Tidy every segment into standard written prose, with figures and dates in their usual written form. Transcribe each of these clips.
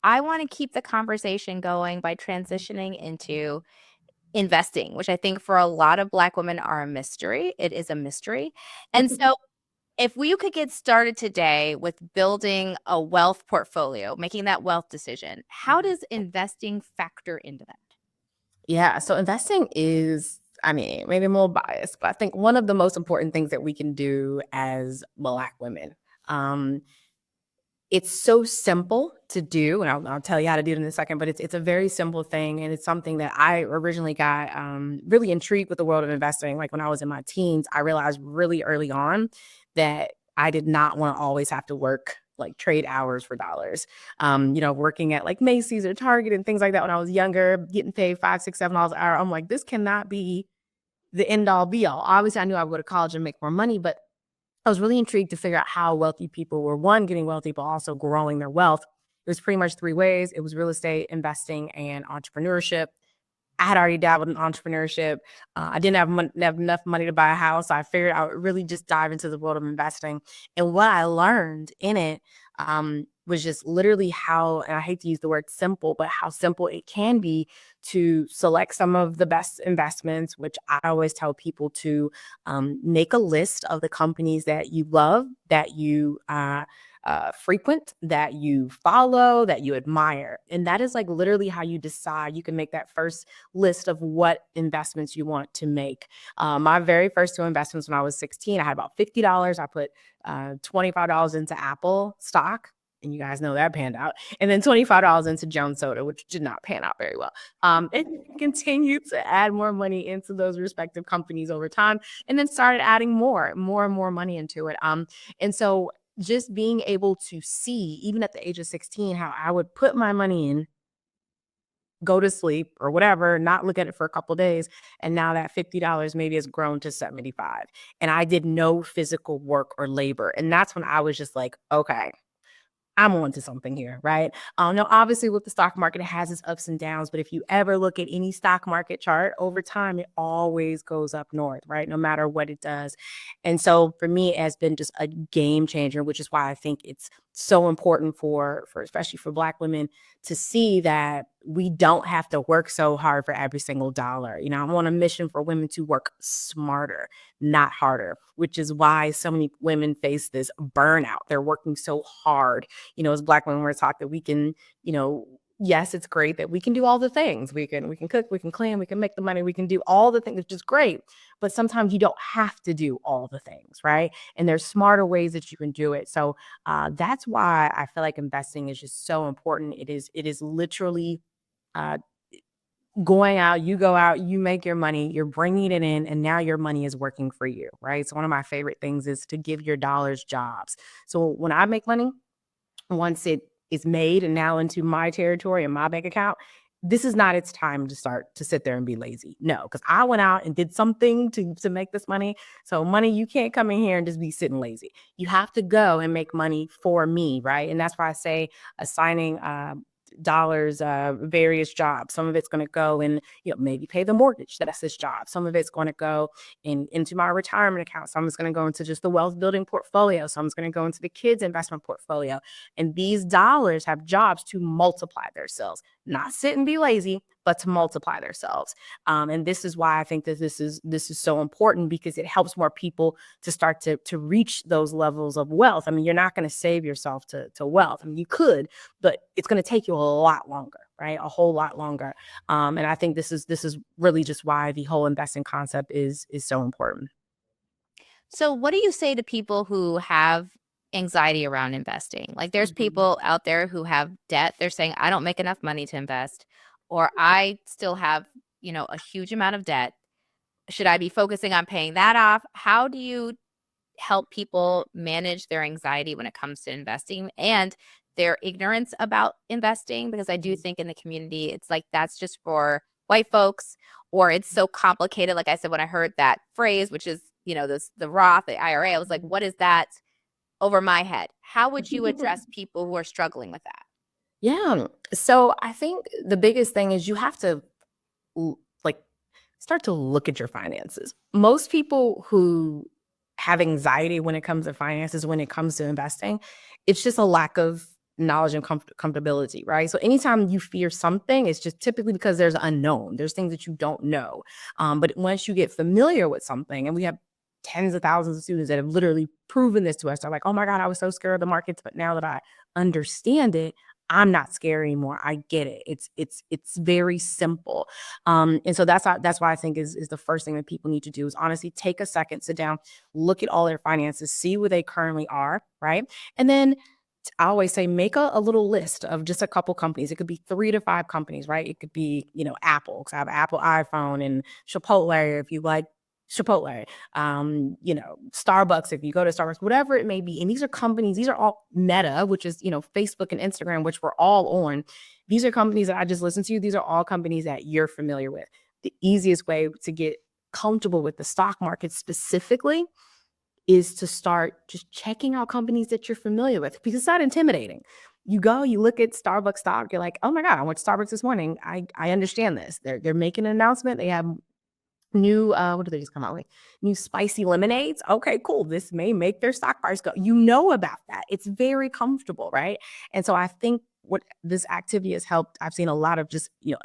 I want to keep the conversation going by transitioning into investing, which I think for a lot of Black women are a mystery. It is a mystery. And so if we could get started today with building a wealth portfolio, making that wealth decision, how does investing factor into that? Yeah, so investing is, I mean, maybe more biased, but I think one of the most important things that we can do as Black women. Um, it's so simple to do, and I'll tell you how to do it in a second. But it's a very simple thing, and it's something that I originally got really intrigued with the world of investing. Like when I was in my teens, I realized really early on that I did not want to always have to work like trade hours for dollars. Working at like Macy's or Target and things like that when I was younger, getting paid $5, $6, $7 an hour. I'm like, this cannot be the end all be all. Obviously, I knew I would go to college and make more money, but I was really intrigued to figure out how wealthy people were, one, getting wealthy, but also growing their wealth. It was pretty much three ways. It was real estate, investing, and entrepreneurship. I had already dabbled in entrepreneurship. I didn't have enough money to buy a house. So I figured I would really just dive into the world of investing. And what I learned in it was just literally how, and I hate to use the word simple, but how simple it can be to select some of the best investments, which I always tell people to make a list of the companies that you love, that you frequent, that you follow, that you admire. And that is like literally how you decide. You can make that first list of what investments you want to make. My very first two investments when I was 16, I had about $50. I put $25 into Apple stock. And you guys know that panned out. And then $25 into Jones Soda, which did not pan out very well. And continued to add more money into those respective companies over time, and then started adding more and more money into it. And so just being able to see, even at the age of 16, how I would put my money in, go to sleep or whatever, not look at it for a couple of days. And now that $50 maybe has grown to 75. And I did no physical work or labor. And that's when I was just like, okay, I'm onto something here, right? Now, obviously, with the stock market, it has its ups and downs. But if you ever look at any stock market chart over time, it always goes up north, right? No matter what it does. And so for me, it has been just a game changer, which is why I think it's so important for especially for Black women to see that we don't have to work so hard for every single dollar. I'm on a mission for women to work smarter, not harder, which is why so many women face this burnout. They're working so hard. As Black women, we're taught that we can, yes, it's great that we can do all the things. We can cook, we can clean, we can make the money, we can do all the things, which is great. But sometimes you don't have to do all the things, right? And there's smarter ways that you can do it. So that's why I feel like investing is just so important. It is literally uh, going out, you go out, you make your money, you're bringing it in, and now your money is working for you, right? So one of my favorite things is to give your dollars jobs. So when I make money, once it is made and now into my territory and my bank account, this is not its time to start to sit there and be lazy. No, because I went out and did something to make this money. So money, you can't come in here and just be sitting lazy. You have to go and make money for me, right? And that's why I say assigning dollars, various jobs. Some of it's going to go and maybe pay the mortgage. That's this job. Some of it's going to go into my retirement account. Some is going to go into just the wealth building portfolio. Some is going to go into the kids investment portfolio. And these dollars have jobs to multiply themselves, not sit and be lazy, but to multiply themselves. And this is why I think that this is so important, because it helps more people to start to reach those levels of wealth. I mean, you're not going to save yourself to wealth. I mean, you could, but it's going to take you a lot longer, right? A whole lot longer. And I think this is really just why the whole investing concept is so important. So, what do you say to people who have anxiety around investing? Like, there's Mhm. people out there who have debt. They're saying, I don't make enough money to invest, or I still have, a huge amount of debt. Should I be focusing on paying that off? How do you help people manage their anxiety when it comes to investing and their ignorance about investing? Because I do think in the community, it's like that's just for white folks, or it's so complicated. Like I said, when I heard that phrase, which is, the Roth, the IRA, I was like, what is that over my head? How would you address people who are struggling with that? Yeah. So I think the biggest thing is you have to like start to look at your finances. Most people who have anxiety when it comes to finances, when it comes to investing, it's just a lack of knowledge and comfortability, right? So anytime you fear something, it's just typically because there's unknown. There's things that you don't know. But once you get familiar with something, and we have tens of thousands of students that have literally proven this to us. They're like, oh my God, I was so scared of the markets, but now that I understand it, I'm not scared anymore. I get it. It's very simple. And so that's why I think is the first thing that people need to do is honestly take a second, sit down, look at all their finances, see where they currently are, right? And then I always say make a little list of just a couple companies. It could be 3 to 5 companies, right? It could be, Apple, because I have Apple iPhone, and Chipotle if you like Chipotle, Starbucks if you go to Starbucks, whatever it may be. And these are companies, these are all Meta, which is, Facebook and Instagram, which we're all on. These are companies that I just listened to. These are all companies that you're familiar with. The easiest way to get comfortable with the stock market specifically is to start just checking out companies that you're familiar with, because it's not intimidating. You go, you look at Starbucks stock, you're like, oh my God, I went to Starbucks this morning. I understand this. They're making an announcement. They have new, what did they just come out with? New spicy lemonades. Okay, cool. This may make their stock price go. You know about that. It's very comfortable, right? And so I think what this activity has helped, I've seen a lot of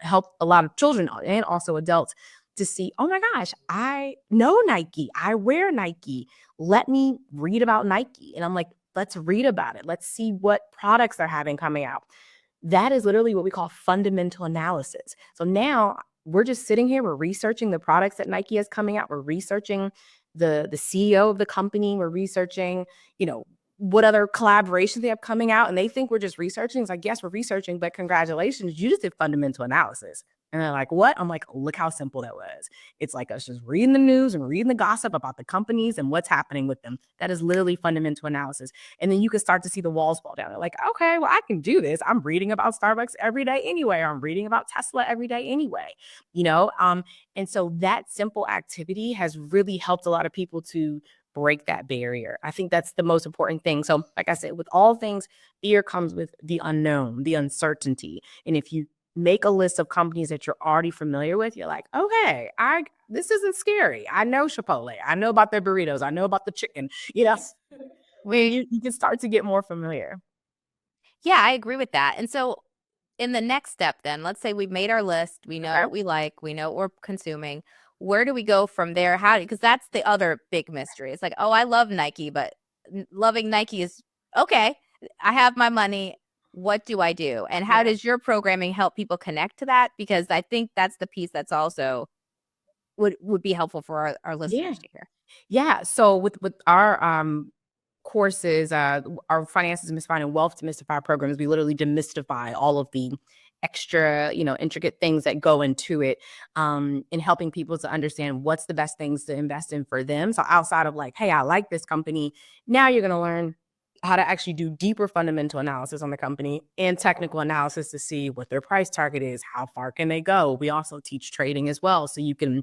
help a lot of children and also adults to see, oh my gosh, I know Nike. I wear Nike. Let me read about Nike. And I'm like, let's read about it. Let's see what products they're having coming out. That is literally what we call fundamental analysis. So now we're just sitting here, we're researching the products that Nike has coming out. We're researching the CEO of the company. We're researching, what other collaborations they have coming out. And they think we're just researching. It's like, yes, we're researching, but congratulations, you just did fundamental analysis. And they're like, what? I'm like, look how simple that was. It's like us just reading the news and reading the gossip about the companies and what's happening with them. That is literally fundamental analysis. And then you can start to see the walls fall down. They're like, okay, well, I can do this. I'm reading about Starbucks every day anyway. Or I'm reading about Tesla every day anyway, And so that simple activity has really helped a lot of people to break that barrier. I think that's the most important thing. So like I said, with all things, fear comes with the unknown, the uncertainty. And if you make a list of companies that you're already familiar with, you're like, okay, this isn't scary. I know Chipotle. I know about their burritos. I know about the chicken, where you can start to get more familiar. Yeah, I agree with that. And so in the next step, then, let's say we've made our list. We know what we like. We know what we're consuming. Where do we go from there? Because that's the other big mystery. It's like, oh, I love Nike, but loving Nike is okay. I have my money. What do I do? And how does your programming help people connect to that? Because I think that's the piece that's also would be helpful for our listeners to hear. Yeah. So with our courses, our Finances Demystified and Wealth Demystified programs, we literally demystify all of the extra, intricate things that go into it, in helping people to understand what's the best things to invest in for them. So outside of like, hey, I like this company, now you're going to learn how to actually do deeper fundamental analysis on the company and technical analysis to see what their price target is, how far can they go. We also teach trading as well, so you can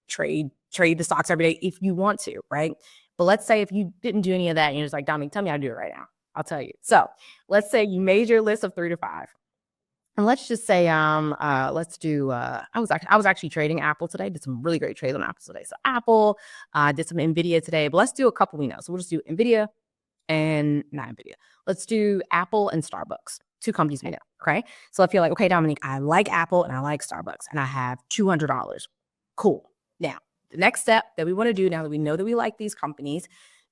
trade the stocks every day if you want to, right? But let's say if you didn't do any of that and you're just like, Dominique, tell me how to do it right now. I'll tell you. So let's say you made your list of 3 to 5. And let's just say, let's do, I was actually trading Apple today, did some really great trades on Apple today. So Apple, did some NVIDIA today, but let's do a couple we know. So we'll just do NVIDIA and not NVIDIA. Let's do Apple and Starbucks, 2 companies we know, okay? So if you're like, okay, Dominique, I like Apple and I like Starbucks and I have $200. Cool. Now, the next step that we want to do now that we know that we like these companies,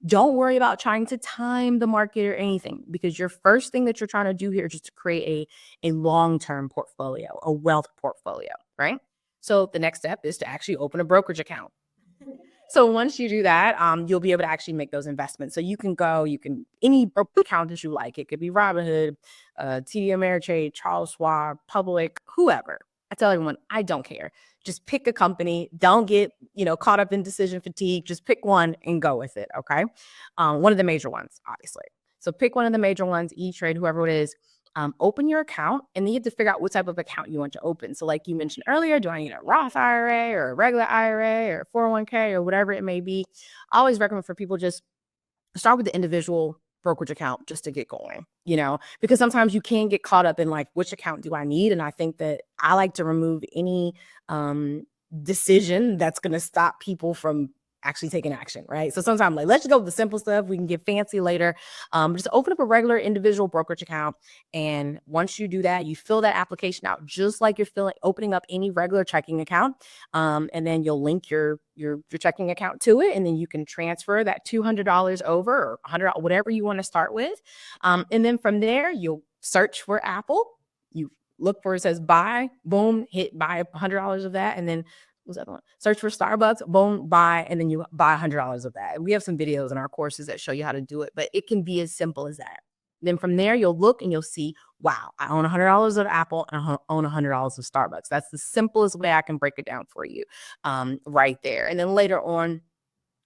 don't worry about trying to time the market or anything, because your first thing that you're trying to do here is just to create a long-term portfolio, a wealth portfolio, right? So the next step is to actually open a brokerage account. So once you do that, you'll be able to actually make those investments. So you can any account that you like. It could be Robinhood, TD Ameritrade, Charles Schwab, Public, whoever. I tell everyone, I don't care. Just pick a company. Don't get, caught up in decision fatigue. Just pick one and go with it, okay? One of the major ones, obviously. So pick one of the major ones, E-Trade, whoever it is. Open your account, and then you have to figure out what type of account you want to open. So like you mentioned earlier, do I need a Roth IRA or a regular IRA or 401k or whatever it may be? I always recommend for people just start with the individual brokerage account just to get going, because sometimes you can get caught up in like, which account do I need? And I think that I like to remove any decision that's going to stop people from actually taking action, right? So sometimes like, let's just go with the simple stuff. We can get fancy later. Just open up a regular individual brokerage account. And once you do that, you fill that application out just like you're opening up any regular checking account. And then you'll link your checking account to it. And then you can transfer that $200 over or $100, whatever you want to start with. And then from there, you'll search for Apple. You look for it says buy, boom, hit buy $100 of that. And then what's the other one? Search for Starbucks, boom, buy, and then you buy $100 of that. We have some videos in our courses that show you how to do it, but it can be as simple as that. Then from there, you'll look and you'll see, wow, I own $100 of Apple and I own $100 of Starbucks. That's the simplest way I can break it down for you right there. And then later on,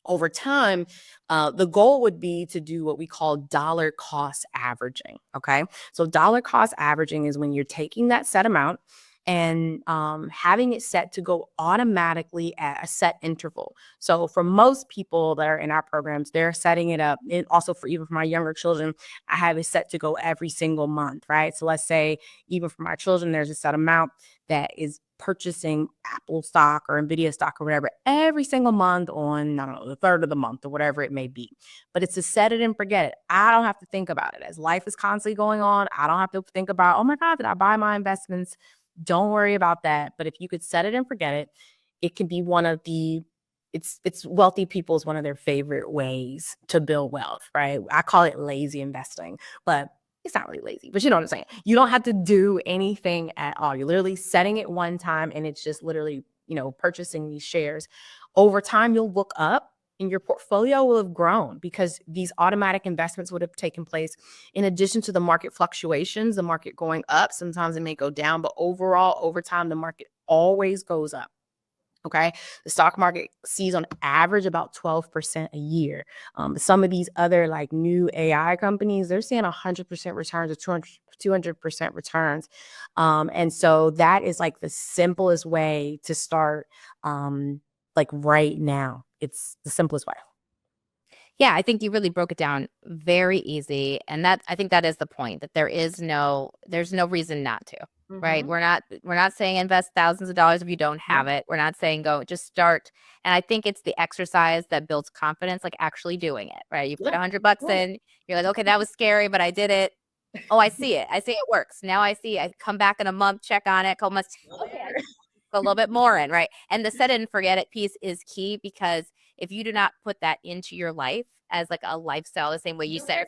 over time, the goal would be to do what we call dollar cost averaging. Okay. So dollar cost averaging is when you're taking that set amount and having it set to go automatically at a set interval. So for most people that are in our programs, they're setting it up. And also for even for my younger children, I have it set to go every single month, right? So let's say even for my children, there's a set amount that is purchasing Apple stock or Nvidia stock or whatever every single month on, I don't know, the third of the month or whatever it may be. But it's to set it and forget it. I don't have to think about it. As life is constantly going on, I don't have to think about, oh my God, did I buy my investments? Don't worry about that. But if you could set it and forget it, it can be one of the it's wealthy people's one of their favorite ways to build wealth, right? I call it lazy investing, but it's not really lazy, but you know what I'm saying? You don't have to do anything at all. You're literally setting it one time and it's just literally, purchasing these shares. Over time, you'll look up and your portfolio will have grown because these automatic investments would have taken place in addition to the market fluctuations, the market going up. Sometimes it may go down, but overall, over time, the market always goes up. Okay. The stock market sees on average about 12% a year. Some of these other like new AI companies, they're seeing 100% returns or 200% returns. And so that is like the simplest way to start like right now. It's the simplest way. Yeah, I think you really broke it down very easy. And I think that is the point, that there's no reason not to, right? Mm-hmm. We're not saying invest thousands of dollars if you don't have Yep. it. We're not saying go just start. And I think it's the exercise that builds confidence, like actually doing it, right? You put Yeah. $100 in, you're like, okay, that was scary, but I did it. Oh, I see it. I see it works. Now I see, I come back in a month, check on it, couple months, okay, a little bit more in, right? And the set it and forget it piece is key, because if you do not put that into your life as like a lifestyle, the same way you said,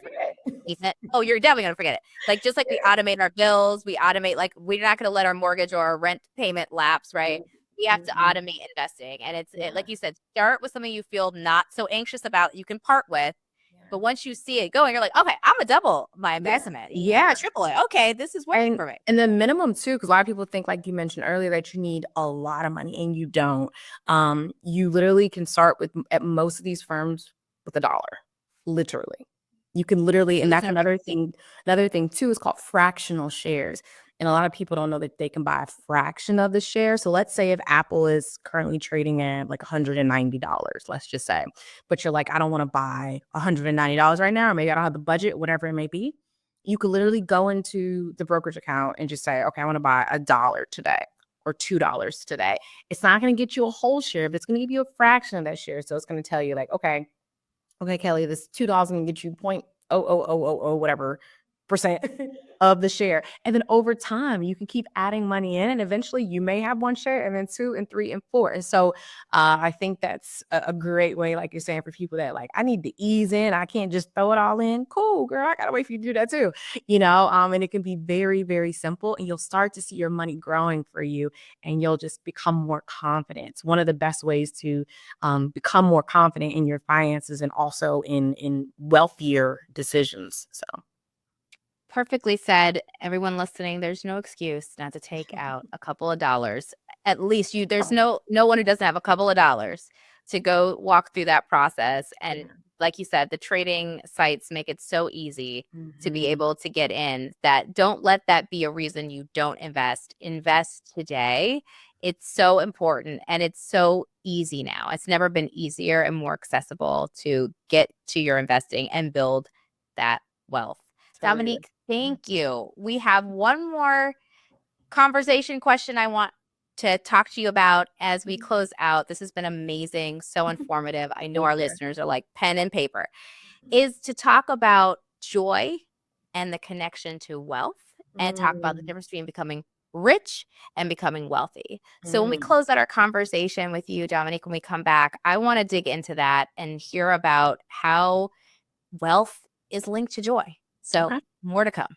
oh, you're definitely gonna forget it. Like just like we automate our bills, we automate, like we're not gonna let our mortgage or our rent payment lapse, right? We have to automate investing, and like you said, start with something you feel not so anxious about, you can part with. But once you see it going, you're like, okay, I'm gonna double my investment. Yeah, triple it. Okay, this is working for me. And the minimum too, because a lot of people think, like you mentioned earlier, that you need a lot of money, and you don't. You literally can start with at most of these firms with $1, literally. You can literally, and that's another thing. Another thing too is called fractional shares. And a lot of people don't know that they can buy a fraction of the share. So let's say if Apple is currently trading at like $190, let's just say, but you're like, I don't want to buy $190 right now, or maybe I don't have the budget, whatever it may be. You could literally go into the brokerage account and just say, okay, I want to buy $1 today or $2 today. It's not going to get you a whole share, but it's going to give you a fraction of that share. So it's going to tell you like, okay, Kelley, this $2 going to get you 0.00000 whatever percent of the share. And then over time, you can keep adding money in, and eventually you may have one share and then two and three and four. And so I think that's a great way, like you're saying, for people that like, I need to ease in. I can't just throw it all in. Cool, girl. I got to wait for you to do that too. And it can be very, very simple, and you'll start to see your money growing for you, and you'll just become more confident. It's one of the best ways to become more confident in your finances and also in wealthier decisions. So. Perfectly said. Everyone listening, there's no excuse not to take out a couple of dollars. At least there's no one who doesn't have a couple of dollars to go walk through that process. And like you said, the trading sites make it so easy to be able to get in, that don't let that be a reason you don't invest. Invest today. It's so important, and it's so easy now. It's never been easier and more accessible to get to your investing and build that wealth. Dominique, thank you. We have one more conversation question I want to talk to you about as we close out. This has been amazing, so informative. I know Thank our you. listeners are like pen and paper. Is to talk about joy and the connection to wealth, and talk about the Mm, difference between becoming rich and becoming wealthy. So when we mm. close out our conversation with you, Dominique, when we come back, I want to dig into that and hear about how wealth is linked to joy. So Okay. more to come.